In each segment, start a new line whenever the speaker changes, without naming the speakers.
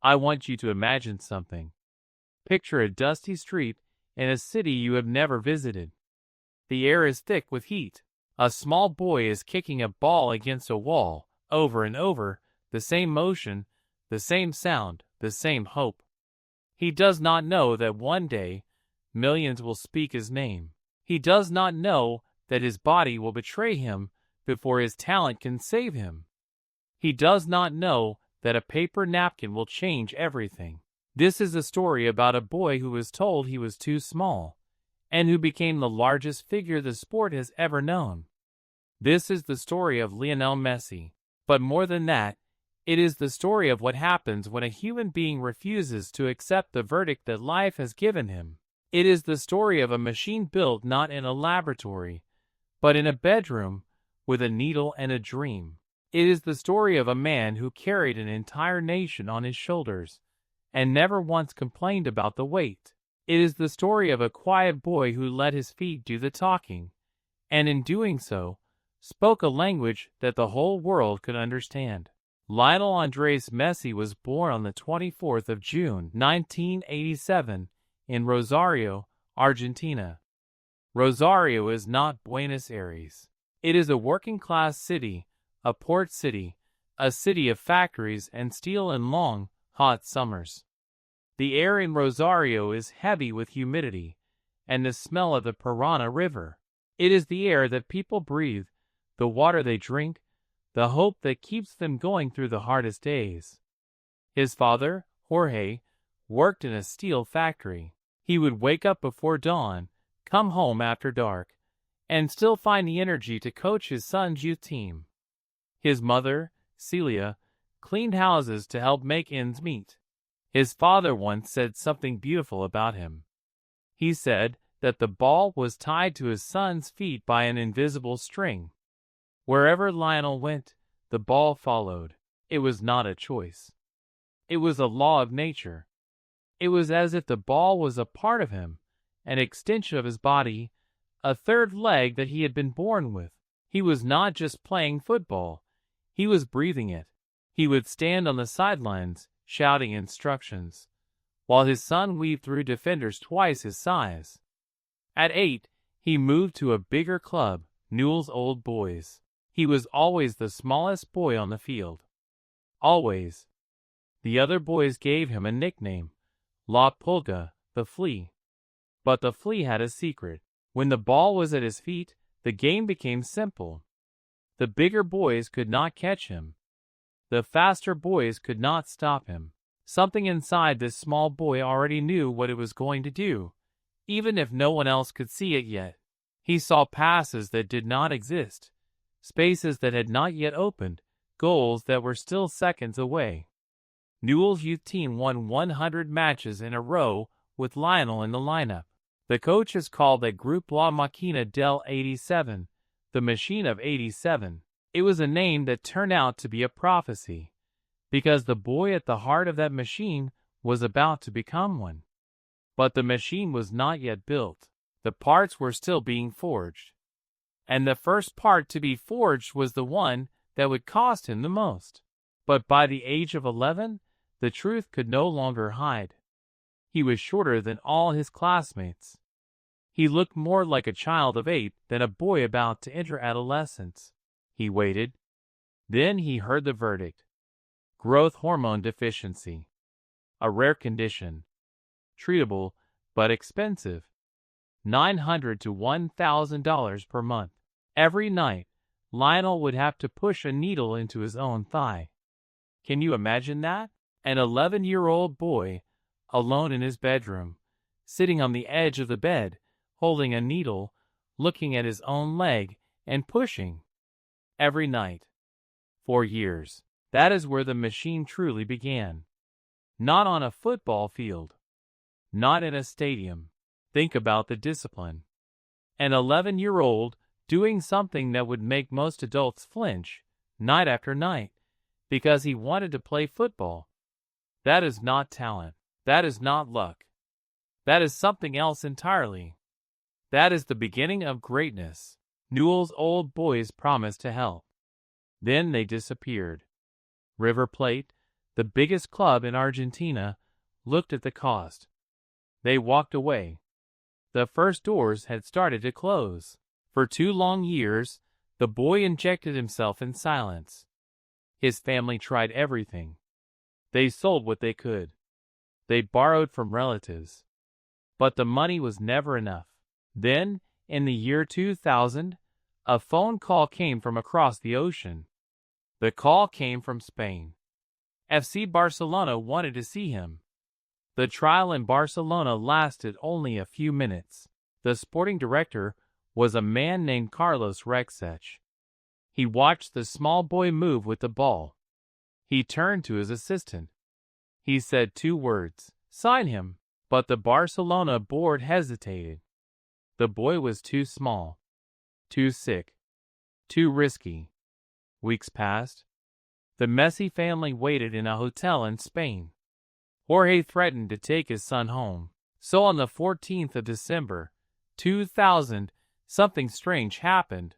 I want you to imagine something. Picture a dusty street in a city you have never visited. The air is thick with heat. A small boy is kicking a ball against a wall, over and over, the same motion, the same sound, the same hope. He does not know that one day, millions will speak his name. He does not know that his body will betray him before his talent can save him. He does not know that a paper napkin will change everything. This is a story about a boy who was told he was too small, and who became the largest figure the sport has ever known. This is the story of Lionel Messi. But more than that, it is the story of what happens when a human being refuses to accept the verdict that life has given him. It is the story of a machine built not in a laboratory, but in a bedroom, with a needle and a dream. It is the story of a man who carried an entire nation on his shoulders, and never once complained about the weight. It is the story of a quiet boy who let his feet do the talking, and in doing so, spoke a language that the whole world could understand. Lionel Andres Messi was born on the 24th of June, 1987, in Rosario, Argentina. Rosario is not Buenos Aires. It is a working-class city, a port city, a city of factories and steel and long, hot summers. The air in Rosario is heavy with humidity and the smell of the Parana River. It is the air that people breathe, the water they drink, the hope that keeps them going through the hardest days. His father, Jorge, worked in a steel factory. He would wake up before dawn, come home after dark, and still find the energy to coach his son's youth team. His mother, Celia, cleaned houses to help make ends meet. His father once said something beautiful about him. He said that the ball was tied to his son's feet by an invisible string. Wherever Lionel went, the ball followed. It was not a choice. It was a law of nature. It was as if the ball was a part of him, an extension of his body, a third leg that he had been born with. He was not just playing football. He was breathing it. He would stand on the sidelines, shouting instructions, while his son weaved through defenders twice his size. At 8, he moved to a bigger club, Newell's Old Boys. He was always the smallest boy on the field. Always. The other boys gave him a nickname, La Pulga, the Flea. But the Flea had a secret. When the ball was at his feet, the game became simple. The bigger boys could not catch him. The faster boys could not stop him. Something inside this small boy already knew what it was going to do, even if no one else could see it yet. He saw passes that did not exist, spaces that had not yet opened, goals that were still seconds away. Newell's youth team won 100 matches in a row with Lionel in the lineup. The coaches called that group La Máquina del 87, the machine of 87. It was a name that turned out to be a prophecy, because the boy at the heart of that machine was about to become one. But the machine was not yet built. The parts were still being forged. And the first part to be forged was the one that would cost him the most. But by the age of 11, the truth could no longer hide. He was shorter than all his classmates. He looked more like a child of 8 than a boy about to enter adolescence. He waited. Then he heard the verdict. Growth hormone deficiency. A rare condition. Treatable, but expensive. $900 to $1,000 per month. Every night, Lionel would have to push a needle into his own thigh. Can you imagine that? An 11-year-old boy, alone in his bedroom, sitting on the edge of the bed, holding a needle, looking at his own leg, and pushing. Every night. For years. That is where the machine truly began. Not on a football field. Not in a stadium. Think about the discipline. An 11-year-old doing something that would make most adults flinch, night after night, because he wanted to play football. That is not talent. That is not luck. That is something else entirely. That is the beginning of greatness. Newell's Old Boys promised to help. Then they disappeared. River Plate, the biggest club in Argentina, looked at the cost. They walked away. The first doors had started to close. For 2 long years, the boy injected himself in silence. His family tried everything. They sold what they could. They borrowed from relatives. But the money was never enough. Then, in the year 2000, a phone call came from across the ocean. The call came from Spain. FC Barcelona wanted to see him. The trial in Barcelona lasted only a few minutes. The sporting director was a man named Carlos Rexach. He watched the small boy move with the ball. He turned to his assistant. He said 2 words, "Sign him." But the Barcelona board hesitated. The boy was too small, too sick, too risky. Weeks passed. The Messi family waited in a hotel in Spain. Jorge threatened to take his son home. So on the 14th of December, 2000, something strange happened.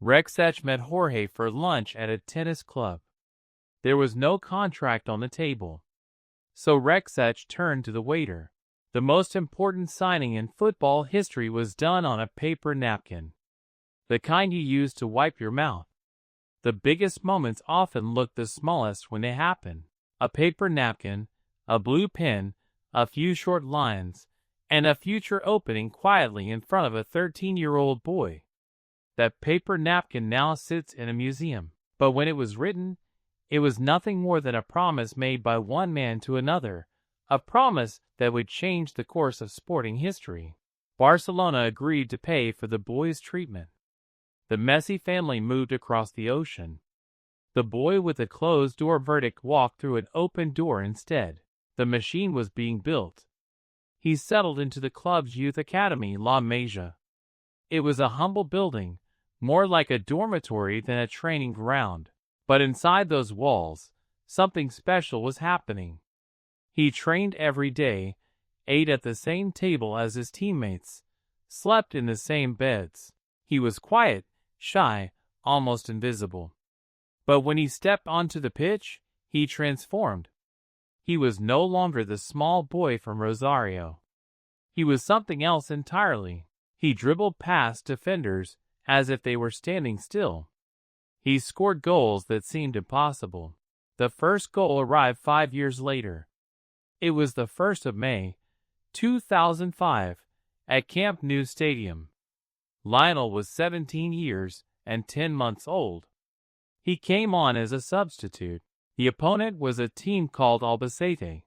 Rexach met Jorge for lunch at a tennis club. There was no contract on the table. So Rexach turned to the waiter. The most important signing in football history was done on a paper napkin. The kind you use to wipe your mouth. The biggest moments often look the smallest when they happen. A paper napkin, a blue pen, a few short lines, and a future opening quietly in front of a 13-year-old boy. That paper napkin now sits in a museum. But when it was written, it was nothing more than a promise made by one man to another, a promise that would change the course of sporting history. Barcelona agreed to pay for the boy's treatment. The Messi family moved across the ocean. The boy with a closed-door verdict walked through an open door instead. The machine was being built. He settled into the club's youth academy, La Masia. It was a humble building, more like a dormitory than a training ground. But inside those walls, something special was happening. He trained every day, ate at the same table as his teammates, slept in the same beds. He was quiet, shy, almost invisible. But when he stepped onto the pitch, he transformed. He was no longer the small boy from Rosario. He was something else entirely. He dribbled past defenders as if they were standing still. He scored goals that seemed impossible. The first goal arrived 5 years later. It was the 1st of May, 2005, at Camp Nou Stadium. Lionel was 17 years and 10 months old. He came on as a substitute. The opponent was a team called Albacete.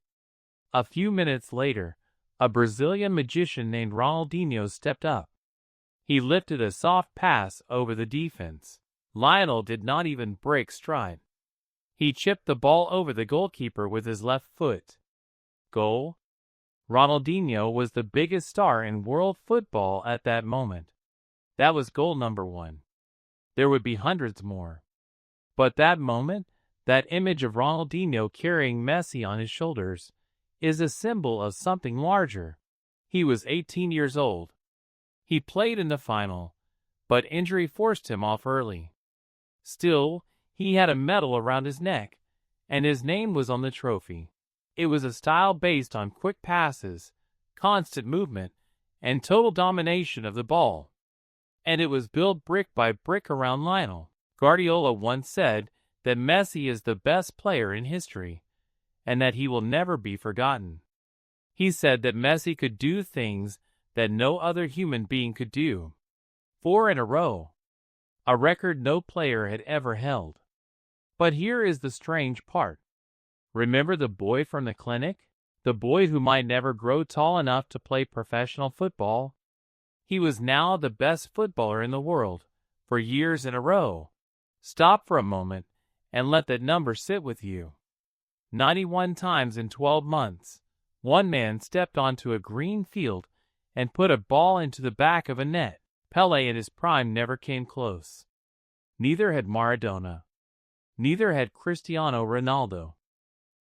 A few minutes later, a Brazilian magician named Ronaldinho stepped up. He lifted a soft pass over the defense. Lionel did not even break stride. He chipped the ball over the goalkeeper with his left foot. Goal? Ronaldinho was the biggest star in world football at that moment. That was goal number 1. There would be hundreds more. But that moment, that image of Ronaldinho carrying Messi on his shoulders, is a symbol of something larger. He was 18 years old. He played in the final, but injury forced him off early. Still, he had a medal around his neck, and his name was on the trophy. It was a style based on quick passes, constant movement, and total domination of the ball. And it was built brick by brick around Lionel. Guardiola once said that Messi is the best player in history, and that he will never be forgotten. He said that Messi could do things that no other human being could do. 4 in a row. A record no player had ever held. But here is the strange part. Remember the boy from the clinic? The boy who might never grow tall enough to play professional football? He was now the best footballer in the world, for years in a row. Stop for a moment and let that number sit with you. 91 times in 12 months, one man stepped onto a green field and put a ball into the back of a net. Pelé in his prime never came close. Neither had Maradona. Neither had Cristiano Ronaldo.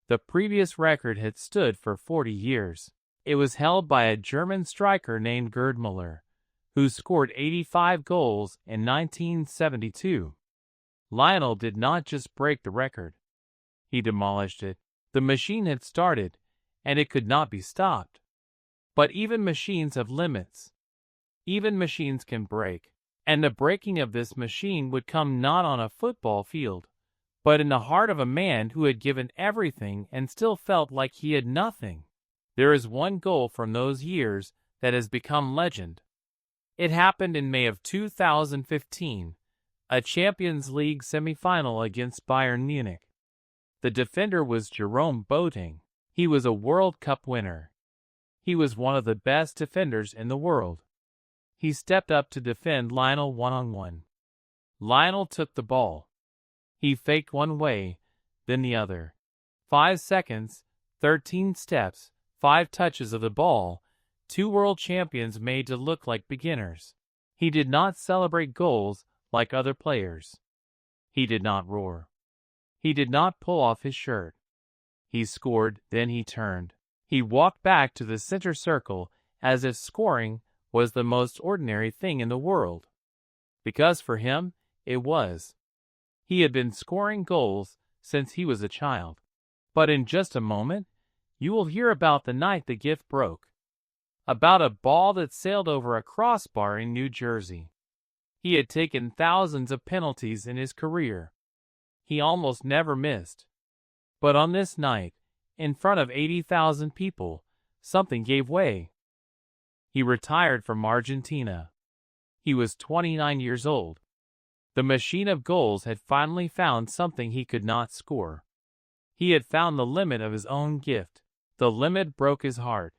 The previous record had stood for 40 years. It was held by a German striker named Gerd Müller, who scored 85 goals in 1972. Lionel did not just break the record. He demolished it. The machine had started, and it could not be stopped. But even machines have limits. Even machines can break. And the breaking of this machine would come not on a football field, but in the heart of a man who had given everything and still felt like he had nothing. There is one goal from those years that has become legend. It happened in May of 2015, a Champions League semifinal against Bayern Munich. The defender was Jerome Boateng. He was a World Cup winner. He was one of the best defenders in the world. He stepped up to defend Lionel one-on-one. Lionel took the ball. He faked one way, then the other. 5 seconds, 13 steps, 5 touches of the ball, 2 world champions made to look like beginners. He did not celebrate goals like other players. He did not roar. He did not pull off his shirt. He scored, then he turned. He walked back to the center circle as if scoring was the most ordinary thing in the world. Because for him, it was. He had been scoring goals since he was a child. But in just a moment, you will hear about the night the gift broke. About a ball that sailed over a crossbar in New Jersey. He had taken thousands of penalties in his career. He almost never missed. But on this night, in front of 80,000 people, something gave way. He retired from Argentina. He was 29 years old. The machine of goals had finally found something he could not score. He had found the limit of his own gift. The limit broke his heart.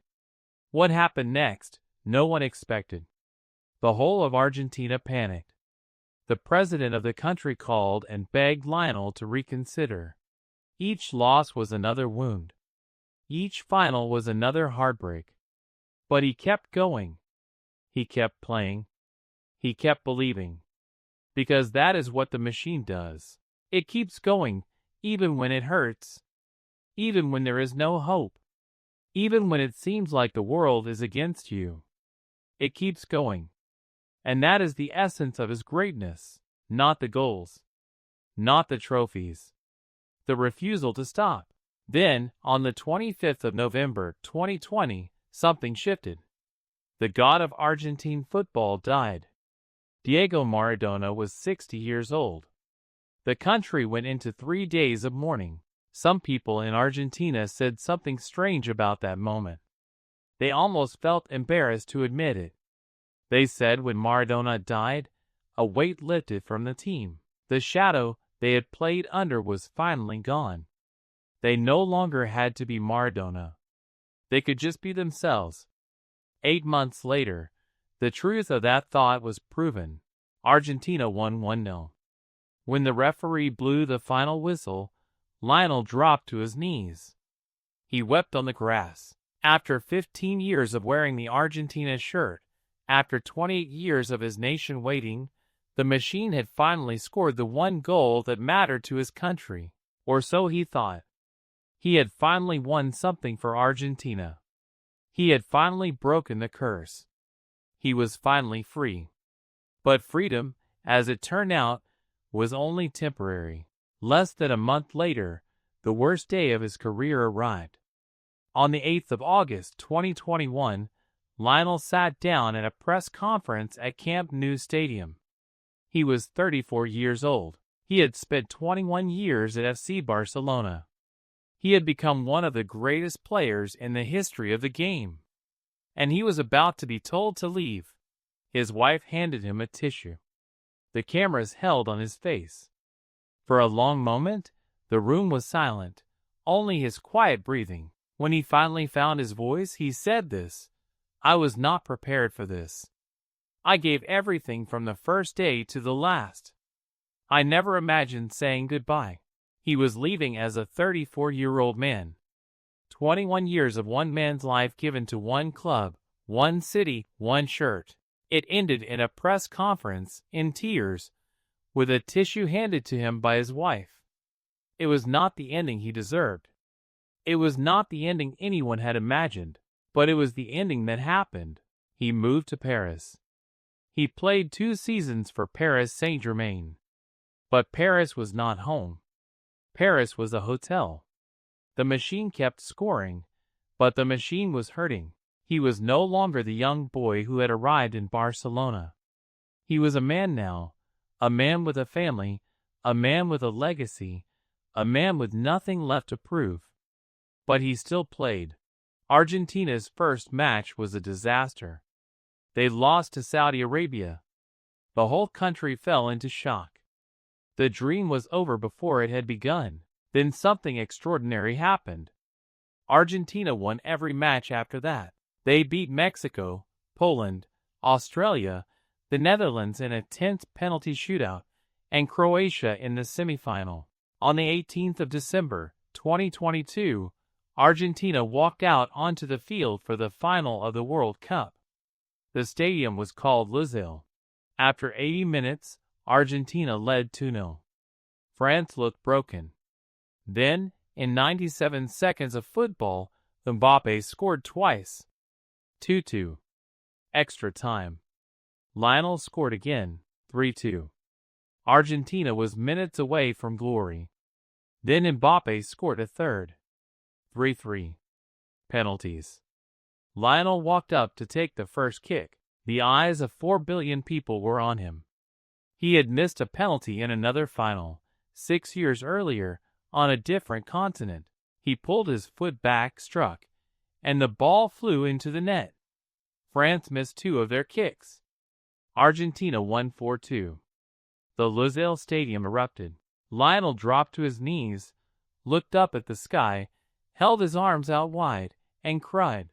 What happened next, no one expected. The whole of Argentina panicked. The president of the country called and begged Lionel to reconsider. Each loss was another wound. Each final was another heartbreak. But he kept going. He kept playing. He kept believing. Because that is what the machine does. It keeps going, even when it hurts. Even when there is no hope. Even when it seems like the world is against you. It keeps going. And that is the essence of his greatness. Not the goals. Not the trophies. The refusal to stop. Then, on the 25th of November, 2020, something shifted. The god of Argentine football died. Diego Maradona was 60 years old. The country went into 3 days of mourning. Some people in Argentina said something strange about that moment. They almost felt embarrassed to admit it. They said when Maradona died, a weight lifted from the team. The shadow they had played under was finally gone. They no longer had to be Maradona. They could just be themselves. 8 months later, the truth of that thought was proven. Argentina won 1-0. When the referee blew the final whistle, Lionel dropped to his knees. He wept on the grass. After 15 years of wearing the Argentina shirt, after 28 years of his nation waiting, the machine had finally scored the one goal that mattered to his country, or so he thought. He had finally won something for Argentina. He had finally broken the curse. He was finally free. But freedom, as it turned out, was only temporary. Less than a month later, the worst day of his career arrived. On the 8th of August, 2021, Lionel sat down at a press conference at Camp Nou Stadium. He was 34 years old. He had spent 21 years at FC Barcelona. He had become one of the greatest players in the history of the game. And he was about to be told to leave. His wife handed him a tissue. The cameras held on his face. For a long moment, the room was silent, only his quiet breathing. When he finally found his voice, he said this: "I was not prepared for this. I gave everything from the first day to the last. I never imagined saying goodbye." He was leaving as a 34-year-old man. 21 years of one man's life given to one club, one city, one shirt. It ended in a press conference, in tears, with a tissue handed to him by his wife. It was not the ending he deserved. It was not the ending anyone had imagined, but it was the ending that happened. He moved to Paris. He played 2 seasons for Paris Saint-Germain. But Paris was not home. Paris was a hotel. The machine kept scoring, but the machine was hurting. He was no longer the young boy who had arrived in Barcelona. He was a man now, a man with a family, a man with a legacy, a man with nothing left to prove. But he still played. Argentina's first match was a disaster. They lost to Saudi Arabia. The whole country fell into shock. The dream was over before it had begun. Then something extraordinary happened. Argentina won every match after that. They beat Mexico, Poland, Australia, the Netherlands in a tense penalty shootout, and Croatia in the semifinal. On the 18th of December, 2022, Argentina walked out onto the field for the final of the World Cup. The stadium was called Lusail. After 80 minutes, Argentina led 2-0. France looked broken. Then, in 97 seconds of football, Mbappe scored twice. 2-2. Extra time. Lionel scored again, 3-2. Argentina was minutes away from glory. Then Mbappe scored a third. 3-3. Penalties. Lionel walked up to take the first kick. The eyes of 4 billion people were on him. He had missed a penalty in another final, 6 years earlier, on a different continent. He pulled his foot back, struck, and the ball flew into the net. France missed 2 of their kicks. Argentina won 4-2. The Lusail Stadium erupted. Lionel dropped to his knees, looked up at the sky, held his arms out wide, and cried.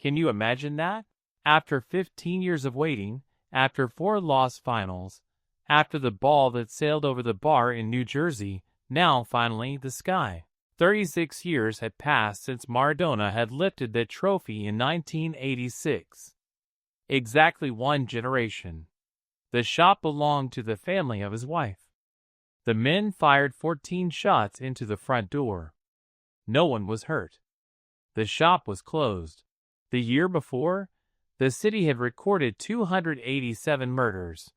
Can you imagine that? After 15 years of waiting, after 4 lost finals, after the ball that sailed over the bar in New Jersey, now finally the sky. 36 years had passed since Maradona had lifted that trophy in 1986. Exactly 1 generation. The shot belonged to the family of his wife. The men fired 14 shots into the front door. No one was hurt. The shop was closed. The year before, the city had recorded 287 murders.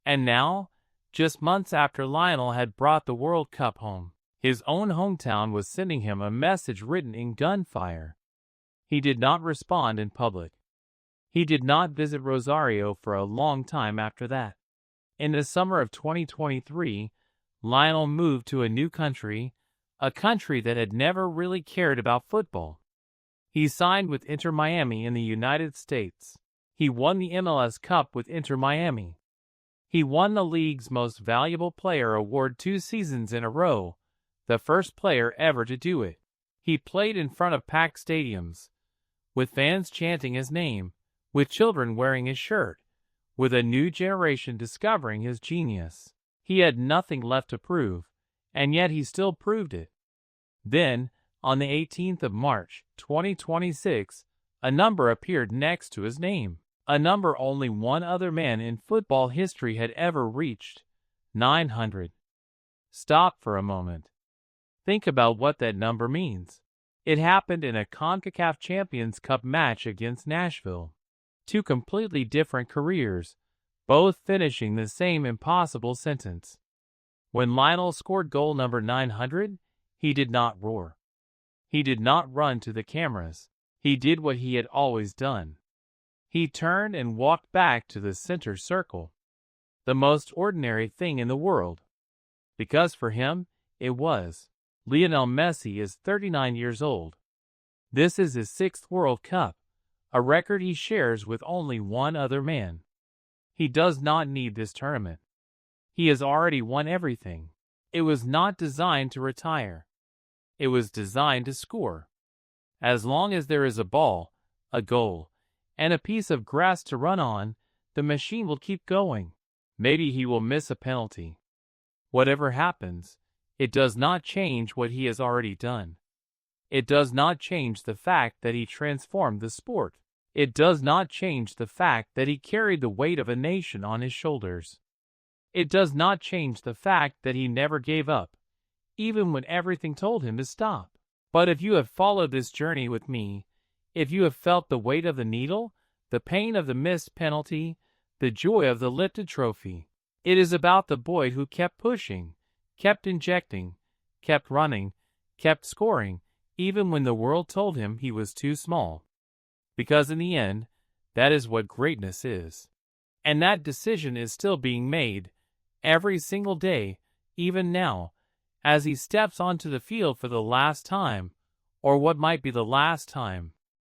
And now, just months after Lionel had brought the World Cup home, his own hometown was sending him a message written in gunfire. He did not respond in public. He did not visit Rosario for a long time after that. In the summer of 2023, Lionel moved to a new country, a country that had never really cared about football. He signed with Inter Miami in the United States. He won the MLS Cup with Inter Miami. He won the league's Most Valuable Player award 2 seasons in a row, the first player ever to do it. He played in front of packed stadiums, with fans chanting his name, with children wearing his shirt, with a new generation discovering his genius. He had nothing left to prove, and yet he still proved it. Then, on the 18th of March, 2026, a number appeared next to his name. A number only one other man in football history had ever reached. 900. Stop for a moment. Think about what that number means. It happened in a CONCACAF Champions Cup match against Nashville. 2 completely different careers, both finishing the same impossible sentence. When Lionel scored goal number 900, he did not roar. He did not run to the cameras. He did what he had always done. He turned and walked back to the center circle. The most ordinary thing in the world. Because for him, it was. Lionel Messi is 39 years old. This is his 6th World Cup, a record he shares with only one other man. He does not need this tournament. He has already won everything. It was not designed to retire. It was designed to score. As long as there is a ball, a goal, and a piece of grass to run on, the machine will keep going. Maybe he will miss a penalty. Whatever happens, it does not change what he has already done. It does not change the fact that he transformed the sport. It does not change the fact that he carried the weight of a nation on his shoulders. It does not change the fact that he never gave up, even when everything told him to stop. But if you have followed this journey with me, if you have felt the weight of the needle, the pain of the missed penalty, the joy of the lifted trophy, it is about the boy who kept pushing, kept injecting, kept running, kept scoring, even when the world told him he was too small. Because in the end, that is what greatness is. And that decision is still being made, every single day, even now, as he steps onto the field for the last time, or what might be the last time.